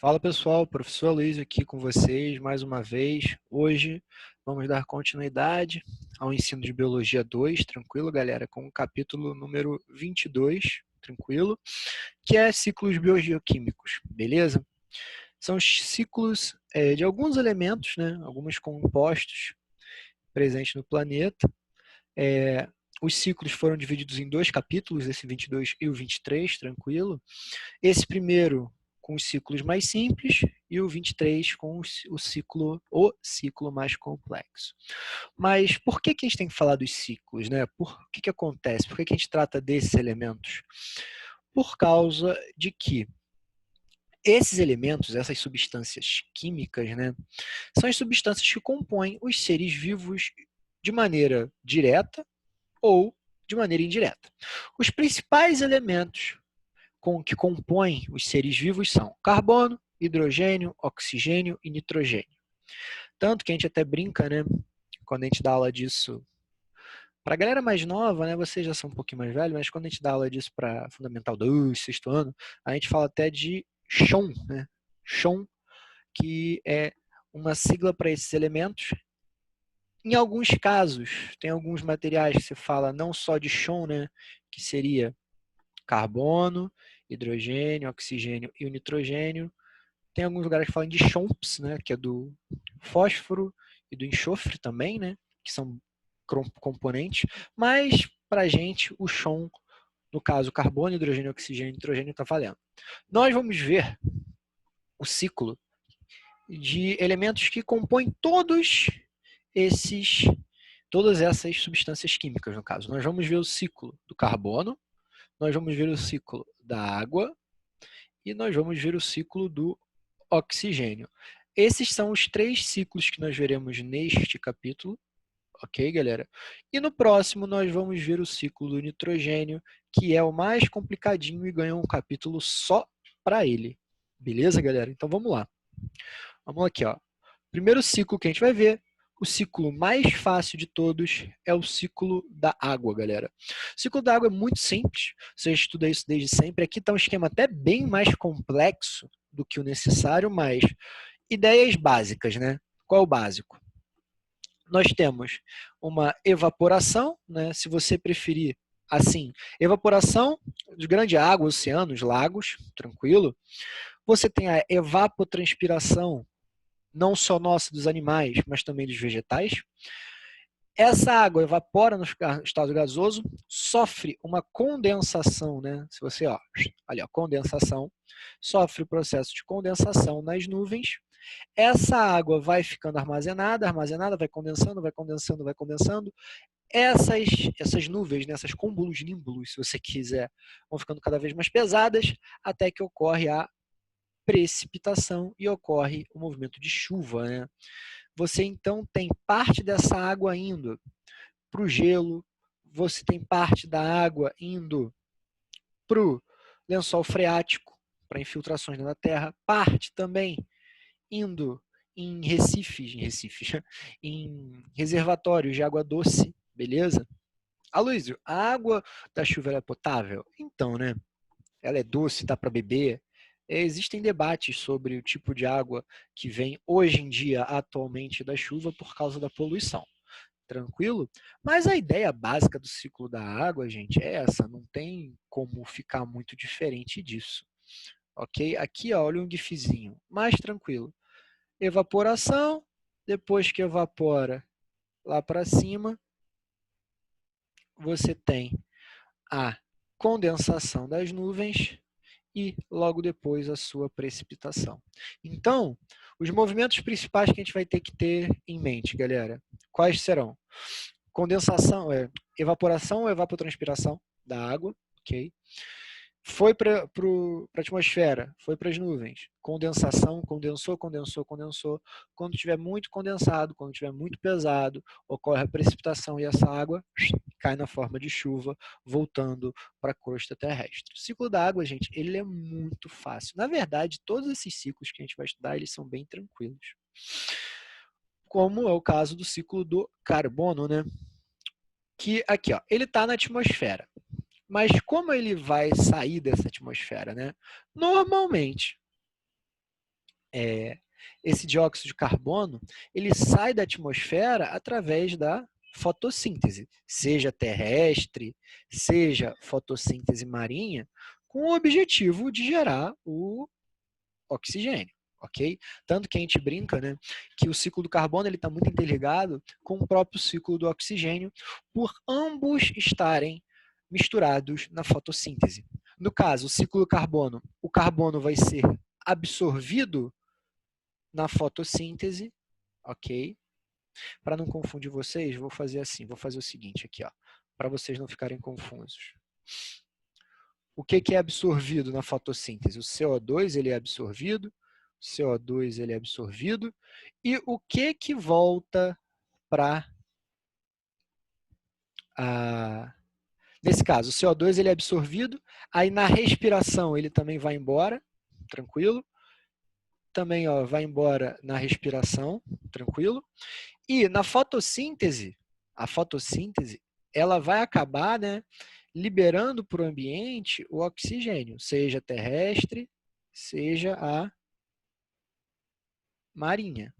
Fala pessoal, professor Luiz aqui com vocês mais uma vez. Hoje vamos dar continuidade ao ensino de Biologia 2, tranquilo galera, com o capítulo número 22, tranquilo, que é ciclos biogeoquímicos, beleza? São os ciclos de alguns elementos, né, alguns compostos presentes no planeta. Os ciclos foram divididos em dois capítulos, esse 22 e o 23, tranquilo. Esse primeiro com os ciclos mais simples e o 23 com o ciclo mais complexo. Mas por que a gente tem que falar dos ciclos, né? Por que acontece? Por que a gente trata desses elementos? Por causa de que esses elementos, essas substâncias químicas, né, são as substâncias que compõem os seres vivos de maneira direta ou de maneira indireta. Os principais elementos que compõem os seres vivos são carbono, hidrogênio, oxigênio e nitrogênio. Tanto que a gente até brinca, né, quando a gente dá aula disso para a galera mais nova, né, vocês já são um pouquinho mais velhos, mas quando a gente dá aula disso para Fundamental 2, sexto ano, a gente fala até de CHON, né? CHON, que é uma sigla para esses elementos. Em alguns casos, tem alguns materiais que se fala não só de CHON, né, que seria carbono, hidrogênio, oxigênio e o nitrogênio. Tem alguns lugares que falam de CHOMPs, né, que é do fósforo e do enxofre também, né, que são componentes, mas para a gente o CHON, no caso carbono, hidrogênio, oxigênio e nitrogênio, está valendo. Nós vamos ver o ciclo de elementos que compõem todas essas substâncias químicas, no caso. Nós vamos ver o ciclo do carbono, nós vamos ver o ciclo da água e nós vamos ver o ciclo do oxigênio. Esses são os três ciclos que nós veremos neste capítulo, ok, galera? E no próximo nós vamos ver o ciclo do nitrogênio, que é o mais complicadinho e ganha um capítulo só para ele. Beleza, galera? Então vamos lá. Vamos aqui, ó. Primeiro ciclo que a gente vai ver, o ciclo mais fácil de todos é o ciclo da água, galera. O ciclo da água é muito simples, você estuda isso desde sempre. Aqui está um esquema até bem mais complexo do que o necessário, mas ideias básicas, né? Qual é o básico? Nós temos uma evaporação, né? Se você preferir assim, evaporação de grande água, oceanos, lagos, tranquilo. Você tem a evapotranspiração, não só nossa dos animais, mas também dos vegetais. Essa água evapora no estado gasoso, sofre uma condensação, né? Se você, ó, ali, ó, condensação, sofre o processo de condensação nas nuvens. Essa água vai ficando armazenada, vai condensando, vai condensando, vai condensando. Essas nuvens, né, essas cúmulos, nímbulos, se você quiser, vão ficando cada vez mais pesadas, até que ocorre a precipitação e ocorre o movimento de chuva, né? Você então tem parte dessa água indo para o gelo, você tem parte da água indo para o lençol freático, para infiltrações na Terra, parte também indo em recifes, em reservatórios de água doce, beleza? Aloysio, a água da chuva é potável? Então, né? Ela é doce, dá para beber. Existem debates sobre o tipo de água que vem hoje em dia, atualmente, da chuva por causa da poluição. Tranquilo? Mas a ideia básica do ciclo da água, gente, é essa. Não tem como ficar muito diferente disso. Ok? Aqui, ó, olha um gifzinho. Mais tranquilo. Evaporação. Depois que evapora lá para cima, você tem a condensação das nuvens e logo depois a sua precipitação. Então, os movimentos principais que a gente vai ter que ter em mente, galera, quais serão? Condensação, evaporação ou evapotranspiração da água, ok? Foi para a atmosfera, foi para as nuvens. Condensação, condensou, condensou, condensou. Quando tiver muito condensado, quando tiver muito pesado, ocorre a precipitação e essa água cai na forma de chuva, voltando para a crosta terrestre. O ciclo da água, gente, ele é muito fácil. Na verdade, todos esses ciclos que a gente vai estudar, eles são bem tranquilos. Como é o caso do ciclo do carbono, né? Que aqui, ó, ele está na atmosfera. Mas como ele vai sair dessa atmosfera, né? Normalmente, esse dióxido de carbono, ele sai da atmosfera através da fotossíntese, seja terrestre, seja fotossíntese marinha, com o objetivo de gerar o oxigênio, ok? Tanto que a gente brinca, né, que o ciclo do carbono ele está muito interligado com o próprio ciclo do oxigênio, por ambos estarem misturados na fotossíntese. No caso, o ciclo do carbono, o carbono vai ser absorvido na fotossíntese, ok? Para não confundir vocês, vou fazer assim, vou fazer o seguinte aqui, ó, para vocês não ficarem confusos. O que é absorvido na fotossíntese? O CO2 ele é absorvido, o CO2 ele é absorvido, e o que volta para a... Nesse caso, o CO2 ele é absorvido, aí na respiração ele também vai embora, tranquilo. Também ó, vai embora na respiração, tranquilo. E na fotossíntese, a fotossíntese, ela vai acabar, né, liberando para o ambiente o oxigênio, seja terrestre, seja a marinha.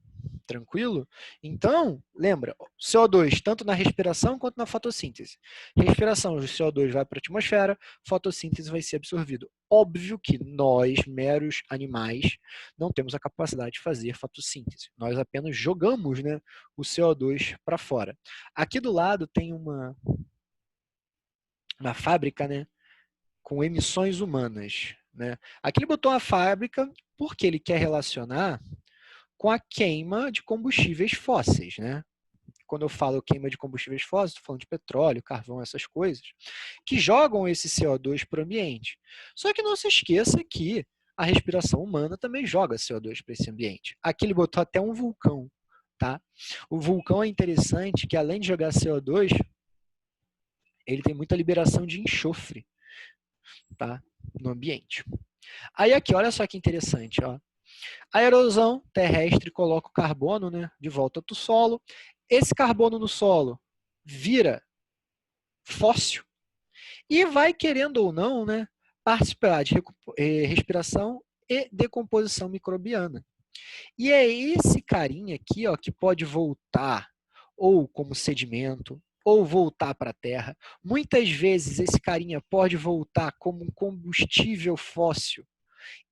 Tranquilo? Então, lembra, CO2 tanto na respiração quanto na fotossíntese. Respiração, o CO2 vai para a atmosfera, fotossíntese vai ser absorvido. Óbvio que nós, meros animais, não temos a capacidade de fazer fotossíntese. Nós apenas jogamos, né, o CO2 para fora. Aqui do lado tem uma fábrica, né, com emissões humanas. Né? Aqui ele botou uma fábrica porque ele quer relacionar com a queima de combustíveis fósseis, né? Quando eu falo queima de combustíveis fósseis, estou falando de petróleo, carvão, essas coisas, que jogam esse CO2 para o ambiente. Só que não se esqueça que a respiração humana também joga CO2 para esse ambiente. Aqui ele botou até um vulcão, tá? O vulcão é interessante que, além de jogar CO2, ele tem muita liberação de enxofre, tá? No ambiente. Aí aqui, olha só que interessante, ó. A erosão terrestre coloca o carbono, né, de volta para o solo. Esse carbono no solo vira fóssil e vai, querendo ou não, né, participar de respiração e decomposição microbiana. E é esse carinha aqui, ó, que pode voltar ou como sedimento, ou voltar para a Terra. Muitas vezes esse carinha pode voltar como um combustível fóssil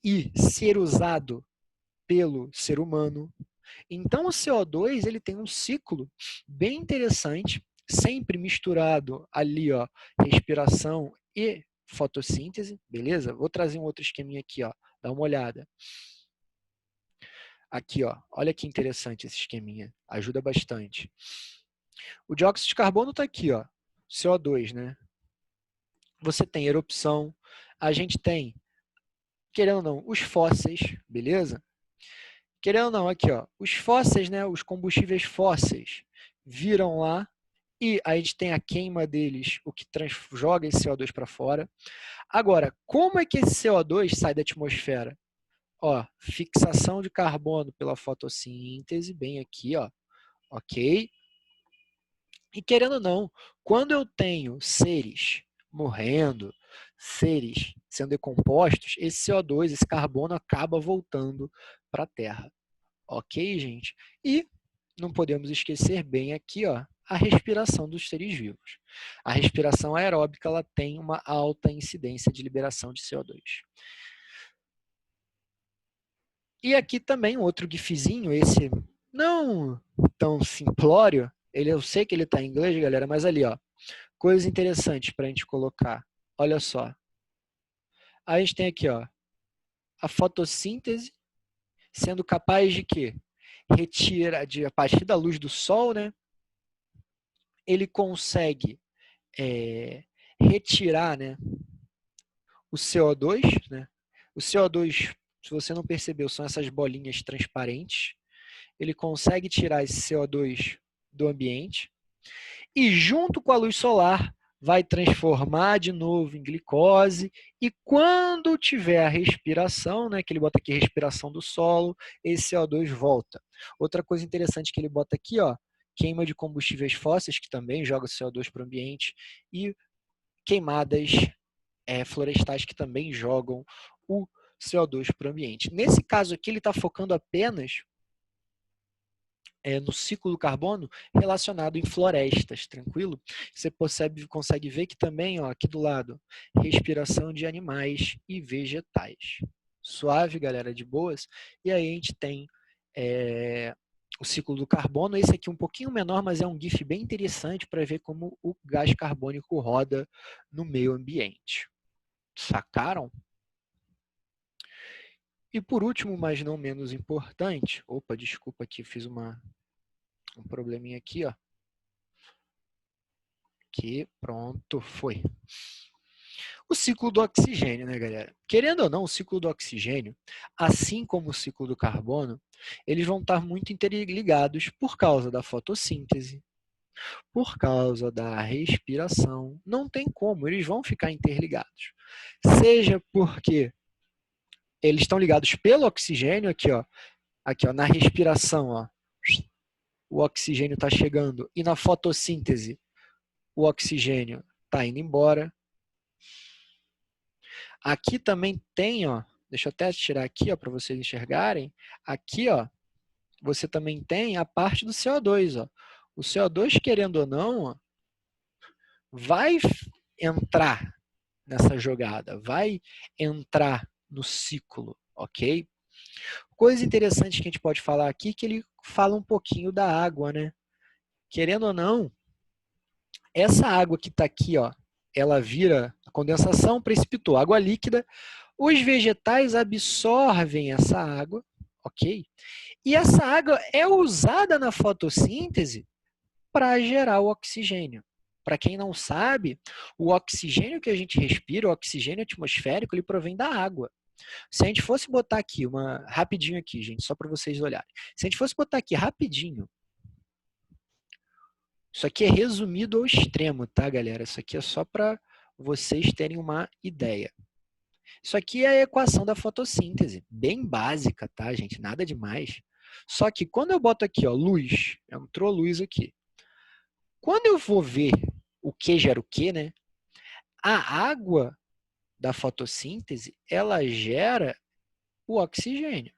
e ser usado pelo ser humano. Então o CO2 ele tem um ciclo bem interessante, sempre misturado ali, ó, respiração e fotossíntese, beleza? Vou trazer um outro esqueminha aqui, ó, dá uma olhada. Aqui, ó, olha que interessante esse esqueminha, ajuda bastante. O dióxido de carbono está aqui, ó, CO2, né? Você tem erupção, a gente tem, querendo ou não, os fósseis, beleza? Querendo ou não, aqui, ó, os fósseis, né, os combustíveis fósseis viram lá e a gente tem a queima deles, o que joga esse CO2 para fora. Agora, como é que esse CO2 sai da atmosfera? Ó, fixação de carbono pela fotossíntese, bem aqui, ó, ok? E querendo ou não, quando eu tenho seres morrendo, seres sendo decompostos, esse CO2, esse carbono acaba voltando para a Terra. Ok, gente? E não podemos esquecer bem aqui, ó, a respiração dos seres vivos. A respiração aeróbica ela tem uma alta incidência de liberação de CO2. E aqui também outro gifzinho, esse não tão simplório, eu sei que ele está em inglês, galera, mas ali, ó, coisas interessantes para a gente colocar. Olha só. A gente tem aqui, ó, a fotossíntese sendo capaz de quê? A partir da luz do sol, né? Ele consegue retirar, né, o CO2, né? O CO2, se você não percebeu, são essas bolinhas transparentes. Ele consegue tirar esse CO2 do ambiente e junto com a luz solar vai transformar de novo em glicose e quando tiver a respiração, né, que ele bota aqui respiração do solo, esse CO2 volta. Outra coisa interessante que ele bota aqui, ó, queima de combustíveis fósseis, que também joga CO2 para o ambiente, e queimadas florestais que também jogam o CO2 para o ambiente. Nesse caso aqui, ele está focando apenas no ciclo do carbono relacionado em florestas, tranquilo? Você consegue ver que também, ó, aqui do lado, respiração de animais e vegetais. Suave, galera, de boas. E aí a gente tem o ciclo do carbono. Esse aqui é um pouquinho menor, mas é um GIF bem interessante para ver como o gás carbônico roda no meio ambiente. Sacaram? E por último, mas não menos importante, opa, desculpa aqui, fiz um probleminha aqui, ó. Aqui, pronto, foi. O ciclo do oxigênio, né, galera? Querendo ou não, o ciclo do oxigênio, assim como o ciclo do carbono, eles vão estar muito interligados por causa da fotossíntese, por causa da respiração. Não tem como, eles vão ficar interligados. Seja porque eles estão ligados pelo oxigênio, aqui ó, na respiração, ó, o oxigênio está chegando, e na fotossíntese, o oxigênio está indo embora. Aqui também tem, ó, deixa eu até tirar aqui para vocês enxergarem, aqui ó, você também tem a parte do CO2. Ó. O CO2, querendo ou não, ó, vai entrar nessa jogada, vai entrar no ciclo, ok? Coisa interessante que a gente pode falar aqui, que ele fala um pouquinho da água, né? Querendo ou não, essa água que está aqui, ó, ela vira a condensação, precipitou água líquida, os vegetais absorvem essa água, ok? E essa água é usada na fotossíntese para gerar o oxigênio. Para quem não sabe, o oxigênio que a gente respira, o oxigênio atmosférico, ele provém da água. Se a gente fosse botar aqui, rapidinho aqui, gente, só para vocês olharem. Se a gente fosse botar aqui rapidinho, isso aqui é resumido ao extremo, tá, galera? Isso aqui é só para vocês terem uma ideia. Isso aqui é a equação da fotossíntese, bem básica, tá, gente? Nada demais. Só que quando eu boto aqui, ó, luz, entrou luz aqui. Quando eu vou ver o que gera o que, né? A água da fotossíntese, ela gera o oxigênio.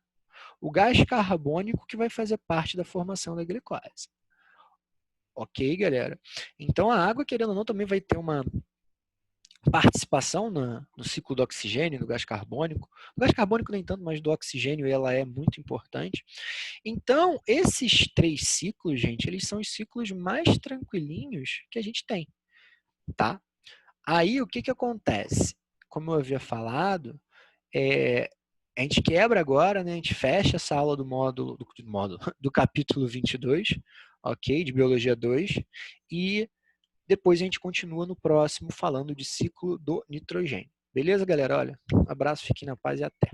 O gás carbônico que vai fazer parte da formação da glicose. Ok, galera? Então, a água, querendo ou não, também vai ter uma participação no ciclo do oxigênio, do gás carbônico. O gás carbônico nem tanto, mas do oxigênio ela é muito importante. Então, esses 3 ciclos, gente, eles são os ciclos mais tranquilinhos que a gente tem, tá? Aí, o que acontece? Como eu havia falado, a gente quebra agora, né? A gente fecha essa aula do capítulo 22, ok? De Biologia 2, e depois a gente continua no próximo falando de ciclo do nitrogênio. Beleza, galera? Olha, um abraço, fiquem na paz e até.